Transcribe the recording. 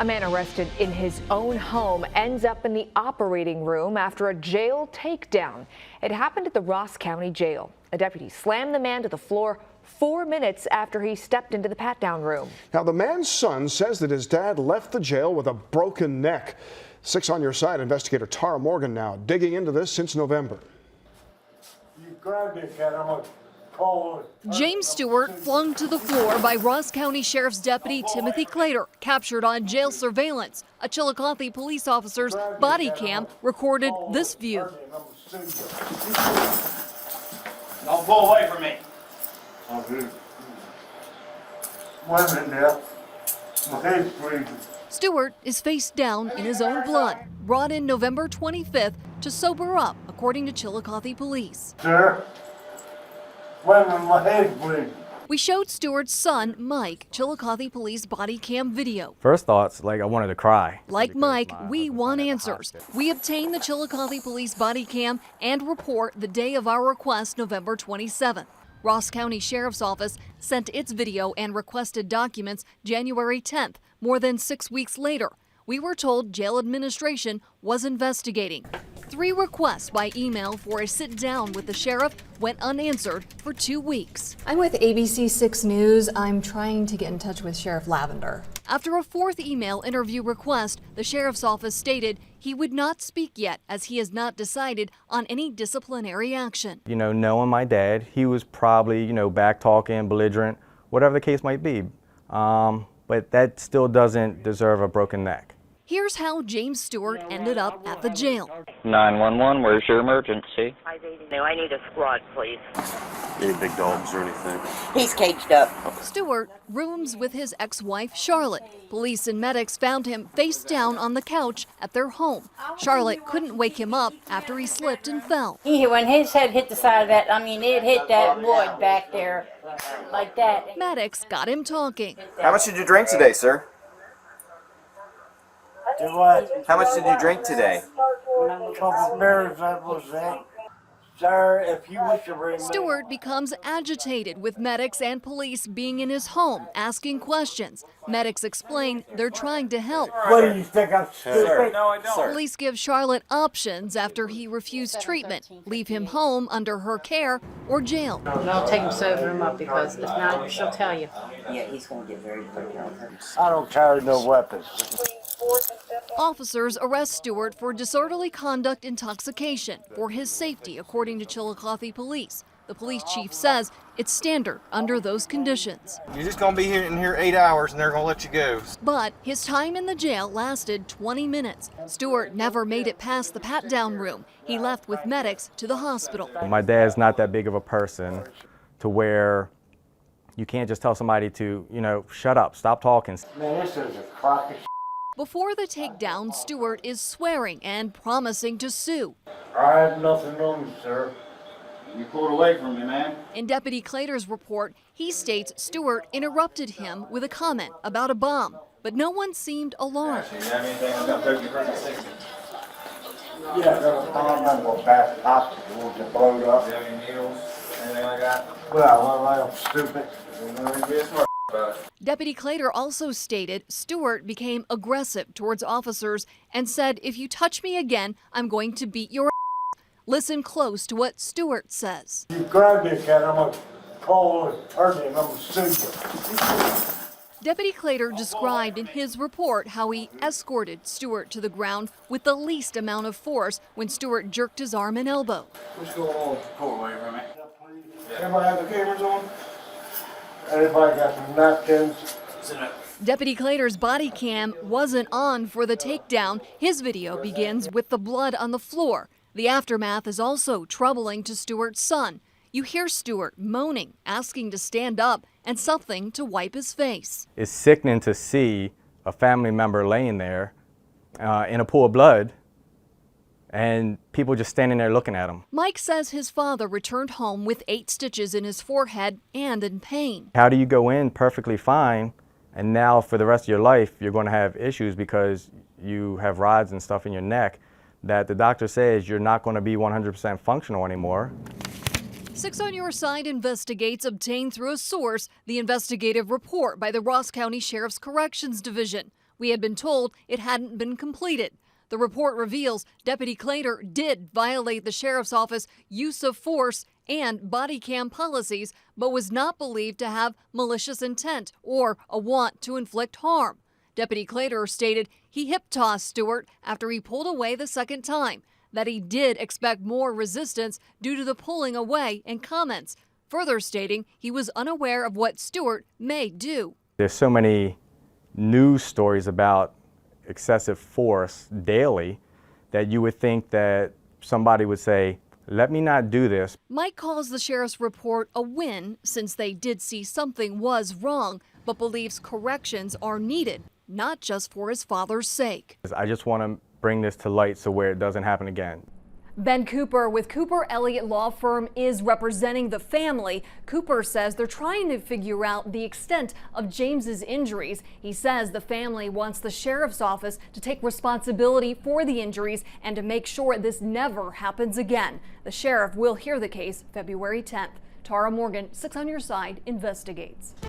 A man arrested in his own home ends up in the operating room after a jail takedown. It happened at the Ross County Jail. A deputy slammed the man to the floor 4 minutes after he stepped into the pat-down room. Now, the man's son says that his dad left the jail with a broken neck. 6 on your side, investigator Tara Morgan now digging into this since November. You grabbed it, kid. I'm gonna call it. James Stewart flung to the floor by Ross County Sheriff's Deputy Timothy Clater, captured on jail surveillance. A Chillicothe police officer's body cam recorded this view. Don't pull away from me. Women there. My head's bleeding. Stewart is face down in his own blood, brought in November 25th to sober up, according to Chillicothe police. Sir, women, my head's bleeding. We showed Stewart's son, Mike, Chillicothe police body cam video. First thoughts, I wanted to cry. Like Mike, we want answers. We obtained the Chillicothe police body cam and report the day of our request, November 27th. Ross County Sheriff's Office sent its video and requested documents January 10th, more than 6 weeks later. We were told jail administration was investigating. 3 requests by email for a sit-down with the sheriff went unanswered for 2 weeks. I'm with ABC 6 News. I'm trying to get in touch with Sheriff Lavender. After a 4th email interview request, the sheriff's office stated he would not speak yet as he has not decided on any disciplinary action. Knowing my dad, he was probably, back-talking, belligerent, whatever the case might be. But that still doesn't deserve a broken neck. Here's how James Stewart ended up at the jail. 911, where's your emergency? I need a squad, please. Any big dogs or anything? He's caged up. Stewart rooms with his ex-wife, Charlotte. Police and medics found him face down on the couch at their home. Charlotte couldn't wake him up after he slipped and fell. When his head hit the side of that, it hit that wood back there like that. Medics got him talking. How much did you drink today, sir? Do what? How much did you drink today? A couple beers, that was it. Sir, if you wish to bring Stewart becomes agitated with medics and police being in his home, asking questions. Medics explain they're trying to help. What do you think, I'm stupid? No, I don't. Police give Charlotte options after he refused treatment. Leave him home under her care or jail. I'll take him, sober him up, because if not, she'll tell you. Yeah, he's gonna get very quick. I don't carry no weapons. Officers arrest Stewart for disorderly conduct intoxication for his safety, according to Chillicothe police. The police chief says it's standard under those conditions. You're just going to be in here 8 hours and they're going to let you go. But his time in the jail lasted 20 minutes. Stewart never made it past the pat-down room. He left with medics to the hospital. My dad's not that big of a person to where you can't just tell somebody to, shut up, stop talking. Man, this is a crock of shit. Before the takedown, Stewart is swearing and promising to sue. I have nothing on me, sir. You pulled away from me, man. In Deputy Clater's report, he states Stewart interrupted him with a comment about a bomb, but no one seemed alarmed. You have anything that's gonna take you from the 60? Yeah, there's a bomb I'm going back to the hospital to blow it up. Do you have any needles? Anything like that? Well, I'm stupid. Be a smart about it. Deputy Clater also stated Stewart became aggressive towards officers and said, "If you touch me again, I'm going to beat your ass." Listen close to what Stewart says. You grabbed me, kid. I'm gonna call an attorney and I'm gonna sue you. Deputy Clater described in his report how he escorted Stewart to the ground with the least amount of force when Stewart jerked his arm and elbow. What's going on? Pull away from me. Everybody have the cameras on? Everybody got some napkins? Deputy Clater's body cam wasn't on for the takedown. His video begins with the blood on the floor. The aftermath is also troubling to Stewart's son. You hear Stewart moaning, asking to stand up, and something to wipe his face. It's sickening to see a family member laying there in a pool of blood and people just standing there looking at him. Mike says his father returned home with 8 stitches in his forehead and in pain. How do you go in perfectly fine and now for the rest of your life you're going to have issues because you have rods and stuff in your neck that the doctor says you're not going to be 100% functional anymore? 6 on Your Side investigates, obtained through a source, the investigative report by the Ross County Sheriff's Corrections Division. We had been told it hadn't been completed. The report reveals Deputy Clater did violate the sheriff's office use of force and body cam policies, but was not believed to have malicious intent or a want to inflict harm. Deputy Clater stated he hip-tossed Stewart after he pulled away the second time, that he did expect more resistance due to the pulling away and comments, further stating he was unaware of what Stewart may do. There's so many news stories about excessive force daily that you would think that somebody would say, let me not do this. Mike calls the sheriff's report a win since they did see something was wrong, but believes corrections are needed, not just for his father's sake. I just want to bring this to light so where it doesn't happen again. Ben Cooper with Cooper Elliott Law Firm is representing the family. Cooper says they're trying to figure out the extent of James's injuries. He says the family wants the sheriff's office to take responsibility for the injuries and to make sure this never happens again. The sheriff will hear the case February 10th. Tara Morgan, 6 on Your Side, investigates.